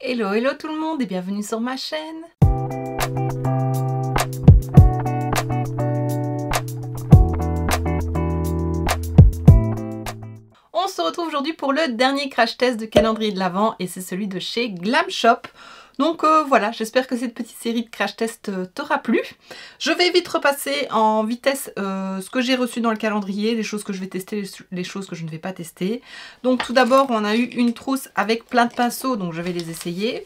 Hello, hello tout le monde et bienvenue sur ma chaîne. On se retrouve aujourd'hui pour le dernier crash test de calendrier de l'Avent et c'est celui de chez Glam Shop. Donc voilà, j'espère que cette petite série de crash test t'aura plu. Je vais vite repasser en vitesse ce que j'ai reçu dans le calendrier, les choses que je vais tester, les choses que je ne vais pas tester. Donc tout d'abord, on a eu une trousse avec plein de pinceaux, donc je vais les essayer.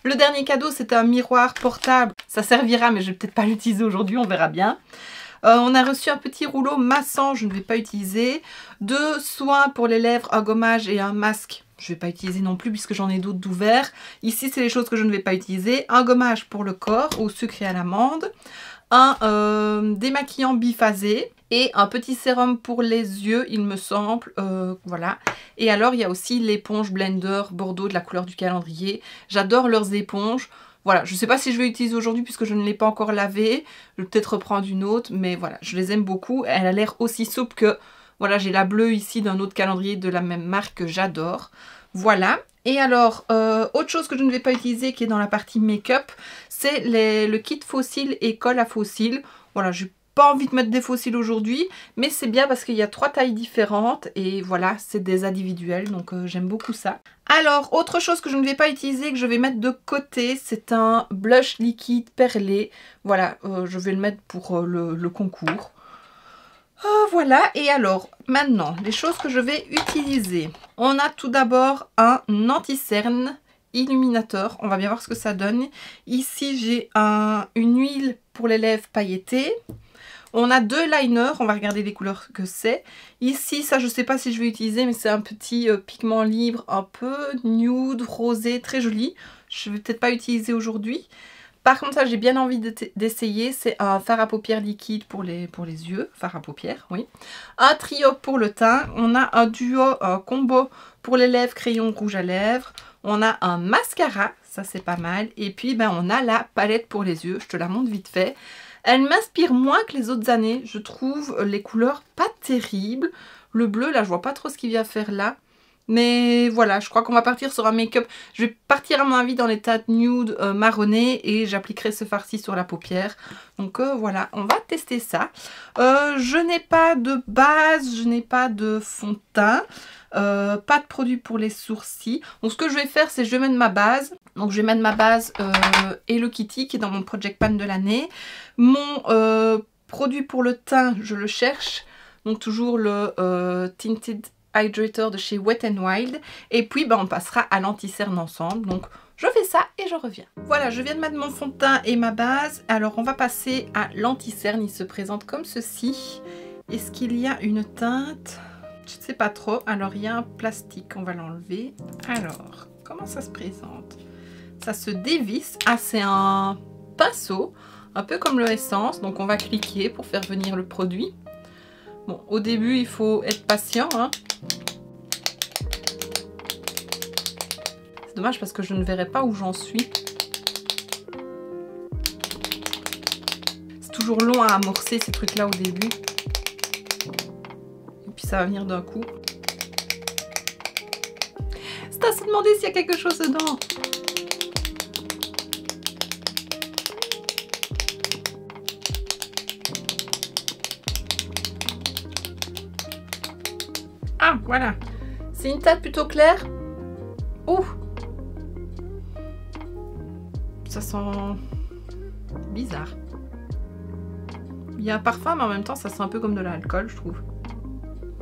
Le dernier cadeau, c'est un miroir portable. Ça servira, mais je vais peut-être pas l'utiliser aujourd'hui, on verra bien. On a reçu un petit rouleau massant, je ne vais pas utiliser. 2 soins pour les lèvres, un gommage et un masque. Je ne vais pas utiliser non plus puisque j'en ai d'autres d'ouverts. Ici, c'est les choses que je ne vais pas utiliser. Un gommage pour le corps au sucre et à l'amande. Un démaquillant biphasé. Et un petit sérum pour les yeux, il me semble. Voilà. Et alors, il y a aussi l'éponge Blender Bordeaux de la couleur du calendrier. J'adore leurs éponges. Voilà, je ne sais pas si je vais l'utiliser aujourd'hui puisque je ne l'ai pas encore lavée. Je vais peut-être reprendre une autre. Mais voilà, je les aime beaucoup. Elle a l'air aussi souple que... Voilà, j'ai la bleue ici d'un autre calendrier de la même marque que j'adore. Voilà. Et alors, autre chose que je ne vais pas utiliser qui est dans la partie make-up, c'est le kit fossile et colle à fossiles. Voilà, j'ai pas envie de mettre des fossiles aujourd'hui, mais c'est bien parce qu'il y a 3 tailles différentes et voilà, c'est des individuels, donc j'aime beaucoup ça. Alors, autre chose que je ne vais pas utiliser, que je vais mettre de côté, c'est un blush liquide perlé. Voilà, je vais le mettre pour le concours. Voilà, et alors, maintenant, les choses que je vais utiliser. On a tout d'abord un anti-cerne illuminateur. On va bien voir ce que ça donne. Ici, j'ai une huile pour les lèvres pailletées. On a 2 liners, on va regarder les couleurs que c'est. Ici, ça, je ne sais pas si je vais utiliser, mais c'est un petit pigment libre, un peu nude, rosé, très joli. Je ne vais peut-être pas utiliser aujourd'hui. Par contre, ça j'ai bien envie d'essayer, c'est un fard à paupières liquide pour les yeux, fard à paupières, oui. Un trio pour le teint, on a un duo, un combo pour les lèvres, crayon rouge à lèvres. On a un mascara, ça c'est pas mal. Et puis ben, on a la palette pour les yeux, je te la montre vite fait. Elle m'inspire moins que les autres années, je trouve les couleurs pas terribles. Le bleu, là je vois pas trop ce qu'il vient faire là. Mais voilà, je crois qu'on va partir sur un make-up. Je vais partir à mon avis dans les teintes nude marronnées et j'appliquerai ce farci sur la paupière. Donc voilà, on va tester ça. Je n'ai pas de base, je n'ai pas de fond de teint. Pas de produit pour les sourcils. Donc ce que je vais faire, c'est que je vais mettre ma base. Donc je vais mettre ma base Hello Kitty qui est dans mon Project Pan de l'année. Mon produit pour le teint, je le cherche. Donc toujours le Tinted Hydrator de chez Wet n Wild. Et puis ben, on passera à l'anti-cerne ensemble. Donc je fais ça et je reviens. Voilà, je viens de mettre mon fond de teint et ma base. Alors on va passer à l'anti-cerne. Il se présente comme ceci. Est-ce qu'il y a une teinte? Je ne sais pas trop. Alors il y a un plastique, on va l'enlever. Alors, comment ça se présente? Ça se dévisse. Ah, c'est un pinceau, un peu comme le Essence. Donc on va cliquer pour faire venir le produit. Bon, au début, il faut être patient, hein. C'est dommage parce que je ne verrai pas où j'en suis. C'est toujours long à amorcer ces trucs-là au début. Et puis ça va venir d'un coup. C'est à se demander s'il y a quelque chose dedans. Ah, voilà. C'est une teinte plutôt claire. Ouh. Ça sent bizarre. Il y a un parfum, mais en même temps, ça sent un peu comme de l'alcool, je trouve.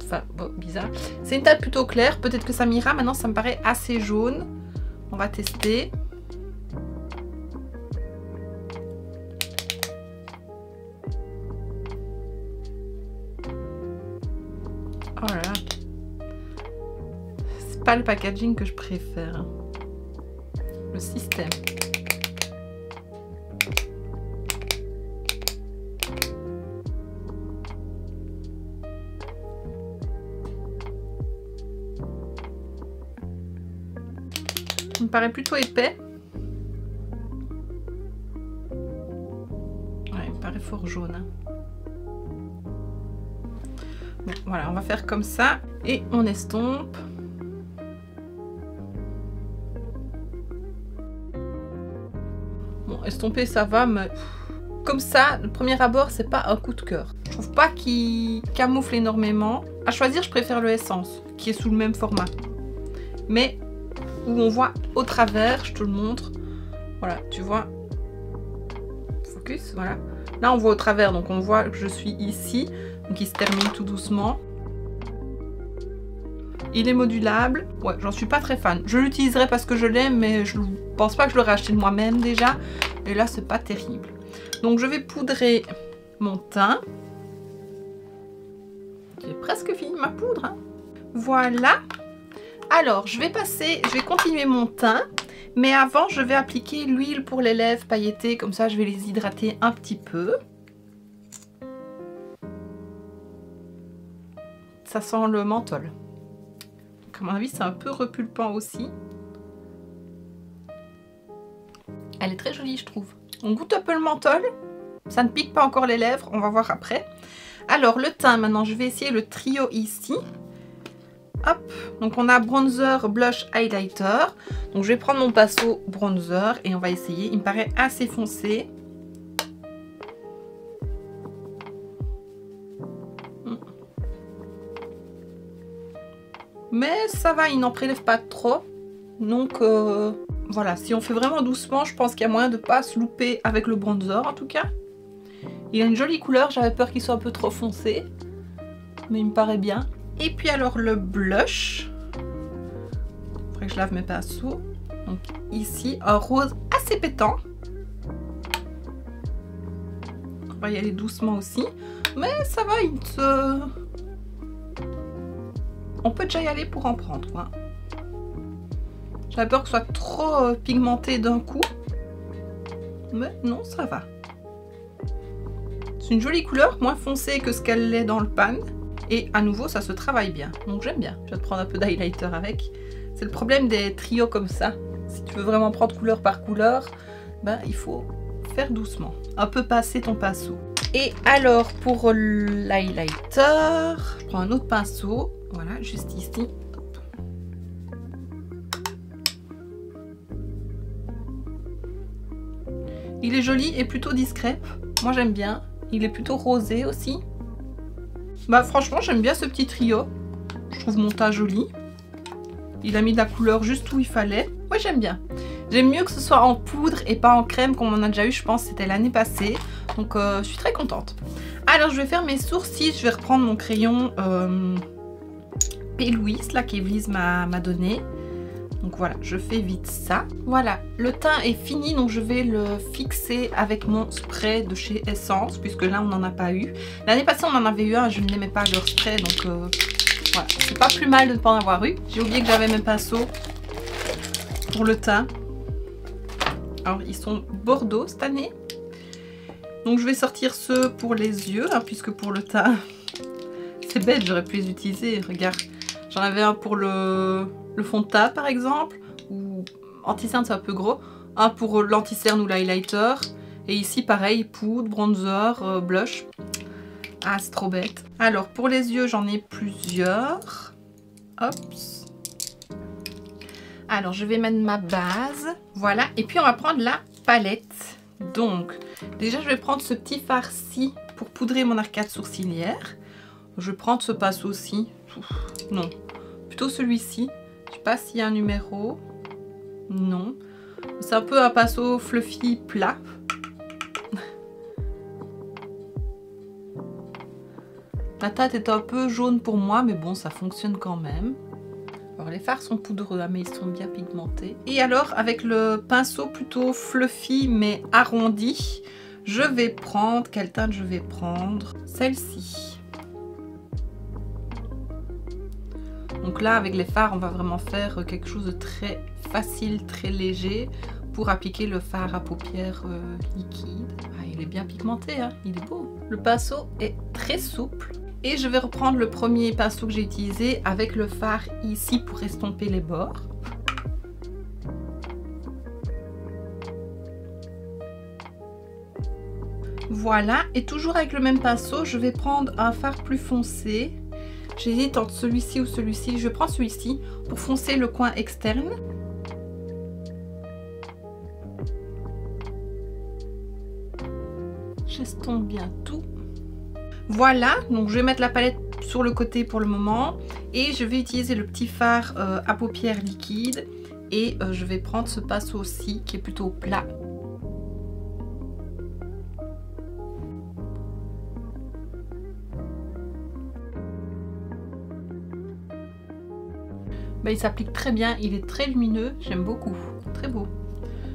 Enfin, bon, bizarre. C'est une teinte plutôt claire. Peut-être que ça m'ira. Maintenant, ça me paraît assez jaune. On va tester. Oh là là. C'est pas le packaging que je préfère. Hein. Le système. Il me paraît plutôt épais. Ouais, il me paraît fort jaune. Hein. Bon, voilà, on va faire comme ça et on estompe. Bon, estomper ça va, mais comme ça, le premier abord, c'est pas un coup de cœur. Je trouve pas qu'il camoufle énormément. À choisir, je préfère le Essence, qui est sous le même format. Mais où on voit au travers, je te le montre. Voilà, tu vois. Focus, voilà. Là, on voit au travers, donc on voit que je suis ici. Donc il se termine tout doucement. Il est modulable. Ouais, j'en suis pas très fan. Je l'utiliserai parce que je l'aime, mais je pense pas que je l'aurais acheté de moi-même déjà. Et là, c'est pas terrible. Donc je vais poudrer mon teint. J'ai presque fini ma poudre. Hein. Voilà. Alors, je vais continuer mon teint. Mais avant, je vais appliquer l'huile pour les lèvres pailletées. Comme ça, je vais les hydrater un petit peu. Ça sent le menthol. Donc, à mon avis, c'est un peu repulpant aussi. Elle est très jolie, je trouve. On goûte un peu le menthol. Ça ne pique pas encore les lèvres. On va voir après. Alors, le teint, maintenant, je vais essayer le trio ici. Hop. Donc, on a bronzer, blush, highlighter. Donc, je vais prendre mon pinceau bronzer et on va essayer. Il me paraît assez foncé. Mais ça va, il n'en prélève pas trop. Donc, voilà. Si on fait vraiment doucement, je pense qu'il y a moyen de ne pas se louper avec le bronzer, en tout cas. Il a une jolie couleur. J'avais peur qu'il soit un peu trop foncé. Mais il me paraît bien. Et puis alors, le blush. Il faudrait que je lave mes pinceaux. Donc, ici, un rose assez pétant. On va y aller doucement aussi. Mais ça va, il se... On peut déjà y aller pour en prendre. Hein. J'avais peur que ce soit trop pigmenté d'un coup. Mais non, ça va. C'est une jolie couleur, moins foncée que ce qu'elle l'est dans le pan. Et à nouveau, ça se travaille bien. Donc j'aime bien. Je vais te prendre un peu d'highlighter avec. C'est le problème des trios comme ça. Si tu veux vraiment prendre couleur par couleur, ben, il faut faire doucement. Un peu passer ton pinceau. Et alors, pour l'highlighter, je prends un autre pinceau. Voilà, juste ici. Il est joli et plutôt discret. Moi, j'aime bien. Il est plutôt rosé aussi. Bah, franchement, j'aime bien ce petit trio. Je trouve mon teint joli. Il a mis de la couleur juste où il fallait. Ouais, j'aime bien. J'aime mieux que ce soit en poudre et pas en crème comme on a déjà eu, je pense, c'était l'année passée. Donc, je suis très contente. Alors, je vais faire mes sourcils. Je vais reprendre mon crayon P. Louis, là, qu'Evelise m'a donné. Donc voilà, je fais vite ça. Voilà, le teint est fini, donc je vais le fixer avec mon spray de chez Essence, puisque là, on n'en a pas eu. L'année passée, on en avait eu un, je n'aimais pas leur spray, donc voilà. C'est pas plus mal de ne pas en avoir eu. J'ai oublié que j'avais mes pinceaux pour le teint. Alors, ils sont bordeaux cette année. Donc, je vais sortir ceux pour les yeux, hein, puisque pour le teint, c'est bête, j'aurais pu les utiliser. Regarde, j'en avais un pour le fond de teint par exemple, ou anti-cerne c'est un peu gros, un pour l'anti-cerne ou l'highlighter, et ici pareil, poudre, bronzer, blush. Ah, c'est trop bête. Alors pour les yeux j'en ai plusieurs. Hop. Alors je vais mettre ma base, voilà, et puis on va prendre la palette. Donc déjà je vais prendre ce petit fard-ci pour poudrer mon arcade sourcilière. Je vais prendre ce pinceau-ci, non, plutôt celui-ci. Je sais pas s'il y a un numéro. Non. C'est un peu un pinceau fluffy plat. La teinte est un peu jaune pour moi, mais bon, ça fonctionne quand même. Alors les fards sont poudreux, mais ils sont bien pigmentés. Et alors, avec le pinceau plutôt fluffy, mais arrondi, je vais prendre... Quelle teinte je vais prendre? Celle-ci. Donc là, avec les fards, on va vraiment faire quelque chose de très facile, très léger pour appliquer le fard à paupières liquide. Ah, il est bien pigmenté, hein, il est beau. Le pinceau est très souple. Et je vais reprendre le premier pinceau que j'ai utilisé avec le fard ici pour estomper les bords. Voilà, et toujours avec le même pinceau, je vais prendre un fard plus foncé. J'hésite entre celui-ci ou celui-ci. Je prends celui-ci pour foncer le coin externe. J'estompe bien tout. Voilà, donc je vais mettre la palette sur le côté pour le moment. Et je vais utiliser le petit fard à paupières liquide. Et je vais prendre ce pinceau aussi qui est plutôt plat. Bah, il s'applique très bien, il est très lumineux, j'aime beaucoup, très beau.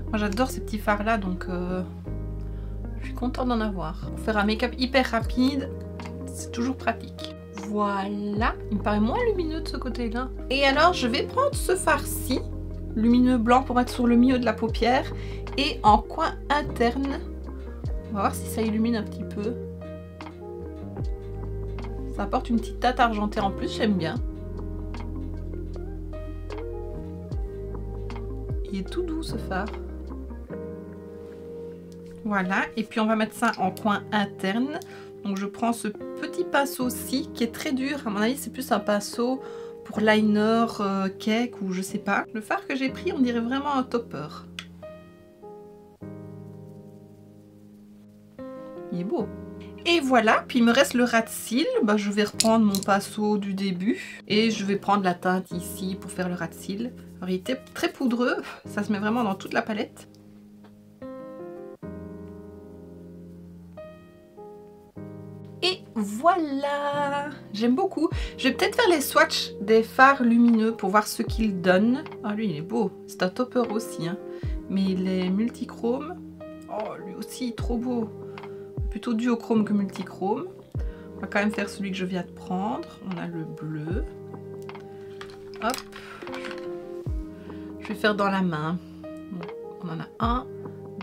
Moi j'adore ces petits fards là, donc je suis contente d'en avoir. Pour faire un make-up hyper rapide, c'est toujours pratique. Voilà, il me paraît moins lumineux de ce côté-là. Et alors je vais prendre ce fard-ci, lumineux blanc pour être sur le milieu de la paupière, et en coin interne, on va voir si ça illumine un petit peu. Ça apporte une petite teinte argentée en plus, j'aime bien. Il est tout doux ce fard. Voilà, et puis on va mettre ça en coin interne. Donc je prends ce petit pinceau-ci qui est très dur. À mon avis, c'est plus un pinceau pour liner, cake ou je sais pas. Le fard que j'ai pris, on dirait vraiment un topper. Il est beau. Et voilà, puis il me reste le ras de cils. Bah, je vais reprendre mon pinceau du début et je vais prendre la teinte ici pour faire le ras de cils. Alors, il était très poudreux, ça se met vraiment dans toute la palette. Et voilà, j'aime beaucoup. Je vais peut-être faire les swatchs des fards lumineux pour voir ce qu'ils donnent. Ah, lui il est beau, c'est un topper aussi, hein. Mais il est multichrome. Oh, lui aussi, trop beau. Plutôt duochrome que multichrome. On va quand même faire celui que je viens de prendre. On a le bleu. Hop. Je vais faire dans la main. On en a 1,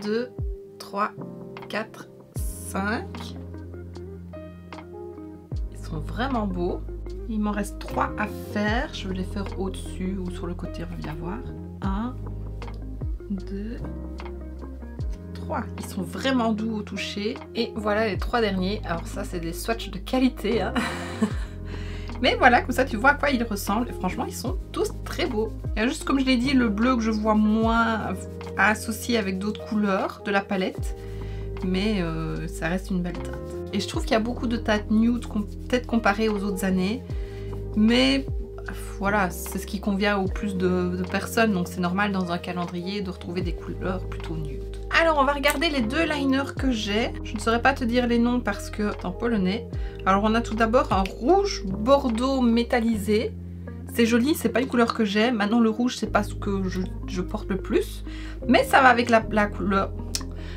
2, 3, 4, 5. Ils sont vraiment beaux. Il m'en reste 3 à faire. Je vais les faire au-dessus ou sur le côté, on va bien voir. 1, 2, 3. Ils sont vraiment doux au toucher. Et voilà les 3 derniers. Alors ça, c'est des swatchs de qualité, hein. Mais voilà, comme ça tu vois à quoi ils ressemblent. Et franchement, ils sont tous très beaux. Il y a juste, comme je l'ai dit, le bleu que je vois moins à associer avec d'autres couleurs de la palette. Mais ça reste une belle teinte. Et je trouve qu'il y a beaucoup de teintes nude, peut-être comparées aux autres années. Mais voilà, c'est ce qui convient au plus de personnes. Donc c'est normal dans un calendrier de retrouver des couleurs plutôt nude. Alors on va regarder les 2 liners que j'ai. Je ne saurais pas te dire les noms parce que c'est en polonais. Alors on a tout d'abord un rouge bordeaux métallisé. C'est joli, c'est pas une couleur que j'ai. Maintenant le rouge c'est pas ce que je porte le plus. Mais ça va avec la couleur.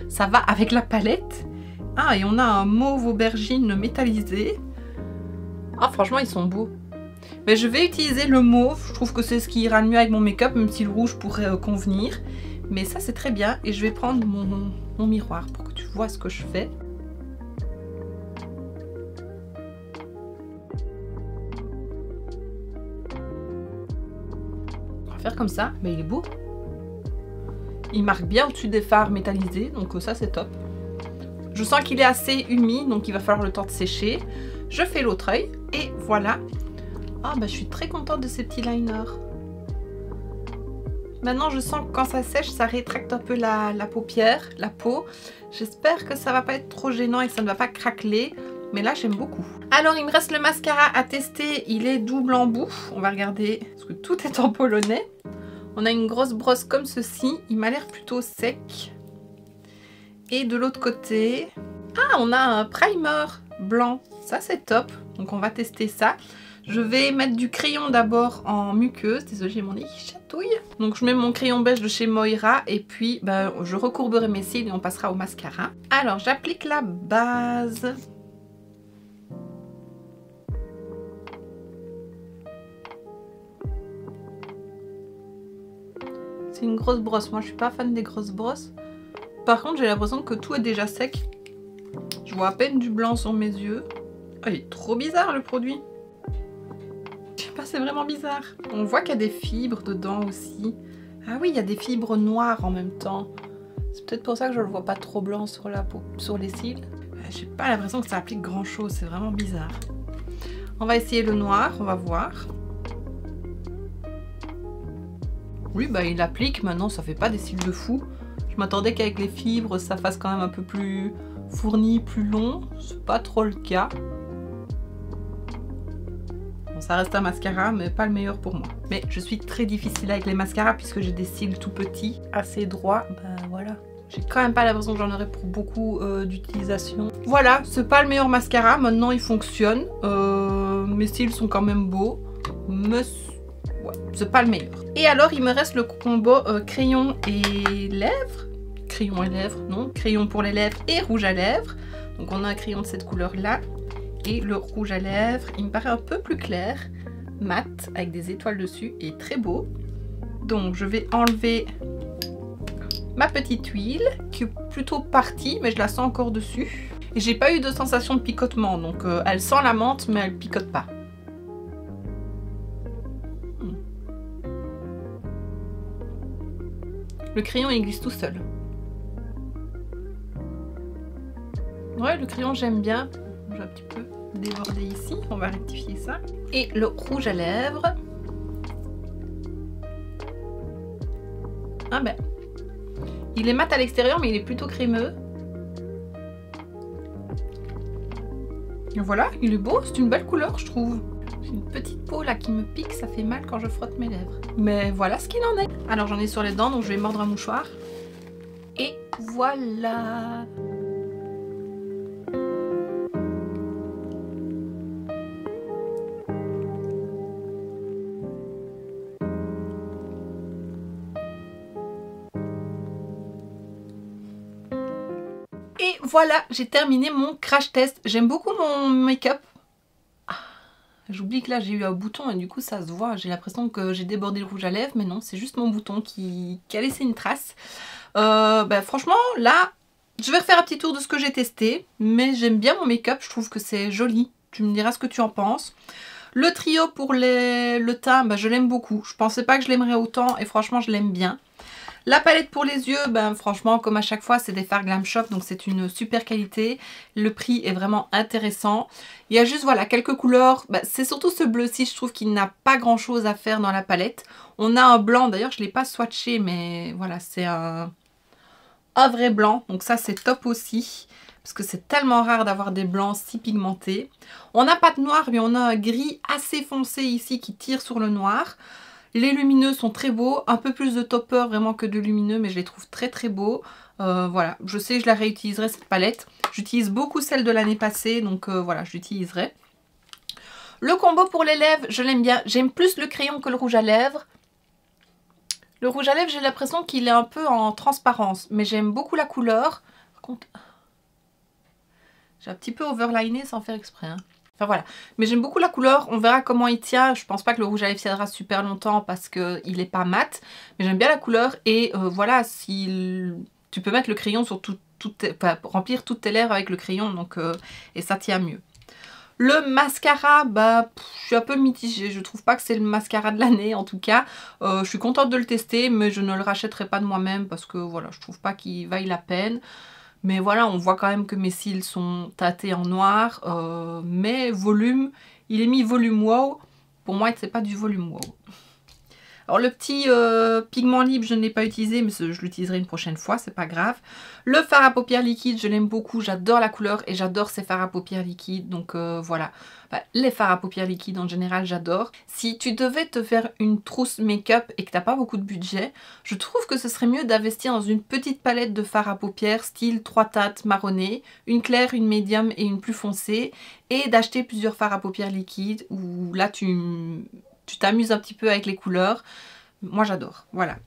Ça va avec la palette. Ah, et on a un mauve aubergine métallisé. Ah, franchement ils sont beaux. Mais je vais utiliser le mauve. Je trouve que c'est ce qui ira le mieux avec mon make-up, même si le rouge pourrait convenir. Mais ça c'est très bien. Et je vais prendre mon miroir pour que tu vois ce que je fais. On va faire comme ça. Mais il est beau. Il marque bien au-dessus des fards métallisés. Donc ça c'est top. Je sens qu'il est assez humide. Donc il va falloir le temps de sécher. Je fais l'autre œil. Et voilà. Ah bah je suis très contente de ces petits liners. Maintenant je sens que quand ça sèche ça rétracte un peu la paupière, la peau. J'espère que ça va pas être trop gênant et que ça ne va pas craqueler. Mais là j'aime beaucoup. Alors il me reste le mascara à tester. Il est double embout. On va regarder parce que tout est en polonais. On a une grosse brosse comme ceci. Il m'a l'air plutôt sec. Et de l'autre côté... Ah, on a un primer blanc. Ça c'est top. Donc on va tester ça. Je vais mettre du crayon d'abord en muqueuse. Désolée, j'ai mon nez qui chatouille. Donc je mets mon crayon beige de chez Moira. Et puis ben, je recourberai mes cils et on passera au mascara. Alors j'applique la base. C'est une grosse brosse. Moi je suis pas fan des grosses brosses. Par contre j'ai l'impression que tout est déjà sec. Je vois à peine du blanc sur mes yeux. Oh, il est trop bizarre le produit. Je sais pas, c'est vraiment bizarre. On voit qu'il y a des fibres dedans aussi. Ah oui, il y a des fibres noires en même temps. C'est peut-être pour ça que je le vois pas trop blanc sur la peau, sur les cils. J'ai pas l'impression que ça applique grand chose, c'est vraiment bizarre. On va essayer le noir, on va voir. Oui, bah il applique, maintenant ça fait pas des cils de fou. Je m'attendais qu'avec les fibres ça fasse quand même un peu plus fourni, plus long. C'est pas trop le cas. Bon, ça reste un mascara, mais pas le meilleur pour moi. Mais je suis très difficile avec les mascaras puisque j'ai des cils tout petits, assez droits. Ben voilà. J'ai quand même pas l'impression que j'en aurai pour beaucoup d'utilisation. Voilà, c'est pas le meilleur mascara. Maintenant, il fonctionne. Mes cils sont quand même beaux. Mais ouais, c'est pas le meilleur. Et alors, il me reste le combo crayon et lèvres. Crayon et lèvres, non. Crayon pour les lèvres et rouge à lèvres. Donc, on a un crayon de cette couleur-là. Et le rouge à lèvres, il me paraît un peu plus clair. Mat, avec des étoiles dessus. Et très beau. Donc, je vais enlever ma petite huile qui est plutôt partie, mais je la sens encore dessus. Et j'ai pas eu de sensation de picotement, donc elle sent la menthe, mais elle picote pas. Le crayon il glisse tout seul. Ouais, le crayon j'aime bien. J'ai un petit peu débordé ici, on va rectifier ça. Et le rouge à lèvres. Ah ben. Il est mat à l'extérieur, mais il est plutôt crémeux. Et voilà, il est beau, c'est une belle couleur, je trouve. J'ai une petite peau là qui me pique, ça fait mal quand je frotte mes lèvres. Mais voilà ce qu'il en est. Alors j'en ai sur les dents, donc je vais mordre un mouchoir. Et voilà. Et voilà, j'ai terminé mon crash test. J'aime beaucoup mon make-up. Ah, j'oublie que là j'ai eu un bouton et du coup ça se voit. J'ai l'impression que j'ai débordé le rouge à lèvres, mais non, c'est juste mon bouton qui a laissé une trace. Franchement, là, je vais refaire un petit tour de ce que j'ai testé. Mais j'aime bien mon make-up, je trouve que c'est joli. Tu me diras ce que tu en penses. Le trio pour le teint, je l'aime beaucoup. Je pensais pas que je l'aimerais autant et franchement je l'aime bien. La palette pour les yeux, franchement, comme à chaque fois, c'est des fards Glam Shop, donc c'est une super qualité. Le prix est vraiment intéressant. Il y a juste, voilà, quelques couleurs. C'est surtout ce bleu-ci, je trouve qu'il n'a pas grand-chose à faire dans la palette. On a un blanc, d'ailleurs, je ne l'ai pas swatché, mais voilà, c'est un vrai blanc. Donc ça, c'est top aussi, parce que c'est tellement rare d'avoir des blancs si pigmentés. On n'a pas de noir, mais on a un gris assez foncé ici qui tire sur le noir. Les lumineux sont très beaux, un peu plus de topper vraiment que de lumineux, mais je les trouve très très beaux. Voilà, je sais que je la réutiliserai cette palette. J'utilise beaucoup celle de l'année passée, donc voilà, je l'utiliserai. Le combo pour les lèvres, je l'aime bien. J'aime plus le crayon que le rouge à lèvres. Le rouge à lèvres, j'ai l'impression qu'il est un peu en transparence, mais j'aime beaucoup la couleur. Par contre, j'ai un petit peu overliné sans faire exprès, hein. Enfin voilà, mais j'aime beaucoup la couleur, on verra comment il tient. Je pense pas que le rouge à lèvres tiendra super longtemps parce qu'il n'est pas mat, mais j'aime bien la couleur et voilà, si tu peux mettre le crayon sur remplir toutes tes lèvres avec le crayon, donc et ça tient mieux. Le mascara, je suis un peu mitigée, je trouve pas que c'est le mascara de l'année en tout cas. Je suis contente de le tester, mais je ne le rachèterai pas de moi-même parce que voilà, je trouve pas qu'il vaille la peine. Mais voilà, on voit quand même que mes cils sont tâtés en noir. Mais volume, il est mis volume wow. Pour moi, c'est pas du volume wow. Alors le petit pigment libre, je ne l'ai pas utilisé, mais je l'utiliserai une prochaine fois, c'est pas grave. Le fard à paupières liquide, je l'aime beaucoup, j'adore la couleur et j'adore ces fards à paupières liquides. Donc voilà, les fards à paupières liquides en général, j'adore. Si tu devais te faire une trousse make-up et que t'as pas beaucoup de budget, je trouve que ce serait mieux d'investir dans une petite palette de fards à paupières style 3 teintes marronnées, une claire, une médium et une plus foncée, et d'acheter plusieurs fards à paupières liquides où là tu t'amuses un petit peu avec les couleurs. Moi j'adore, voilà.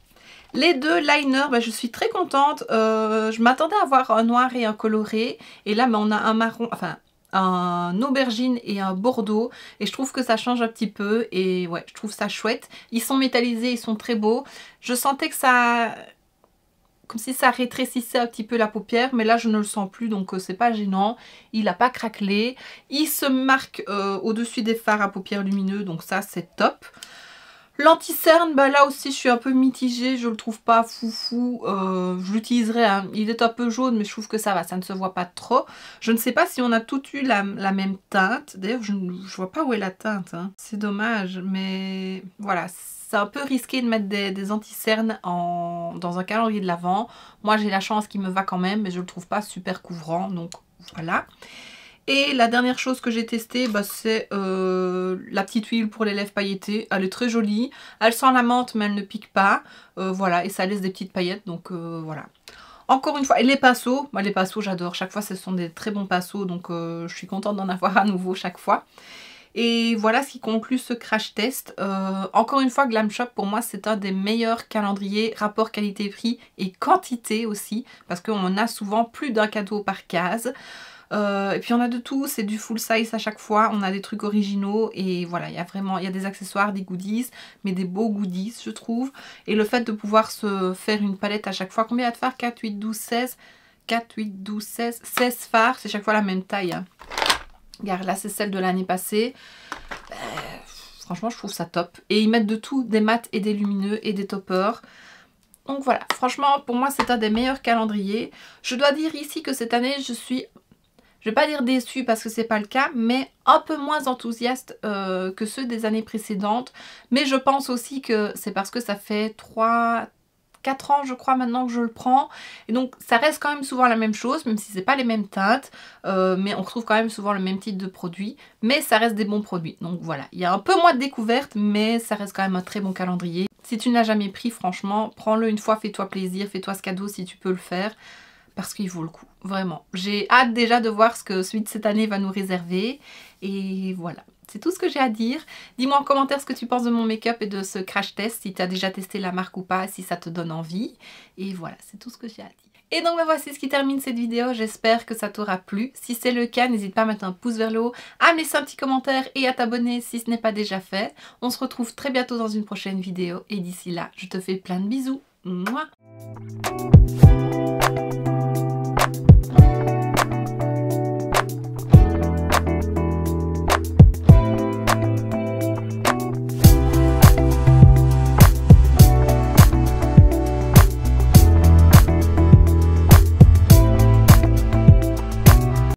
Les deux liners, je suis très contente. Je m'attendais à avoir un noir et un coloré. Et là, on a un marron, enfin un aubergine et un bordeaux. Et je trouve que ça change un petit peu. Et ouais, je trouve ça chouette. Ils sont métallisés, ils sont très beaux. Je sentais que ça... comme si ça rétrécissait un petit peu la paupière, mais là je ne le sens plus, donc c'est pas gênant. Il n'a pas craquelé. Il se marque au-dessus des fards à paupières lumineux, donc ça c'est top. L'anti-cerne, bah là aussi je suis un peu mitigée, je le trouve pas foufou, je l'utiliserai, hein. Il est un peu jaune mais je trouve que ça va, ça ne se voit pas trop. Je ne sais pas si on a toutes eu la même teinte, d'ailleurs je vois pas où est la teinte, hein. C'est dommage, mais voilà, c'est un peu risqué de mettre des anti-cernes dans un calendrier de l'Avent. Moi j'ai la chance qu'il me va quand même, mais je le trouve pas super couvrant, donc voilà. Et la dernière chose que j'ai testée, bah, c'est la petite huile pour les lèvres pailletées. Elle est très jolie. Elle sent la menthe mais elle ne pique pas. Voilà, et ça laisse des petites paillettes, donc voilà. Encore une fois, et les pinceaux, moi les pinceaux j'adore. Chaque fois ce sont des très bons pinceaux, donc je suis contente d'en avoir à nouveau chaque fois. Et voilà ce qui conclut ce crash test. Encore une fois, Glam Shop pour moi c'est un des meilleurs calendriers rapport qualité-prix et quantité aussi, parce qu'on a souvent plus d'un cadeau par case. Et puis on a de tout, c'est du full size à chaque fois, on a des trucs originaux et voilà, il y a des accessoires, des goodies, mais des beaux goodies je trouve. Et le fait de pouvoir se faire une palette à chaque fois, combien il y a de fards? 4, 8, 12, 16, 4, 8, 12, 16, 16 fards, c'est chaque fois la même taille, hein. Regarde, là c'est celle de l'année passée. Franchement je trouve ça top. Et ils mettent de tout, des mats et des lumineux et des toppers. Donc voilà, franchement pour moi c'est un des meilleurs calendriers. Je dois dire ici que cette année je suis... Je vais pas dire déçue parce que c'est pas le cas, mais un peu moins enthousiaste que ceux des années précédentes. Mais je pense aussi que c'est parce que ça fait 4 ans je crois maintenant que je le prends. Et donc ça reste quand même souvent la même chose, même si c'est pas les mêmes teintes. Mais on retrouve quand même souvent le même type de produit. Mais ça reste des bons produits. Donc voilà, il y a un peu moins de découvertes, mais ça reste quand même un très bon calendrier. Si tu n'as jamais pris, franchement, prends-le une fois, fais-toi plaisir, fais-toi ce cadeau si tu peux le faire. Parce qu'il vaut le coup, vraiment. J'ai hâte déjà de voir ce que celui de cette année va nous réserver. Et voilà, c'est tout ce que j'ai à dire. Dis-moi en commentaire ce que tu penses de mon make-up et de ce crash test, si tu as déjà testé la marque ou pas, si ça te donne envie. Et voilà, c'est tout ce que j'ai à dire. Et donc ben voici ce qui termine cette vidéo, j'espère que ça t'aura plu. Si c'est le cas, n'hésite pas à mettre un pouce vers le haut, à me laisser un petit commentaire et à t'abonner si ce n'est pas déjà fait. On se retrouve très bientôt dans une prochaine vidéo et d'ici là, je te fais plein de bisous. Mouah.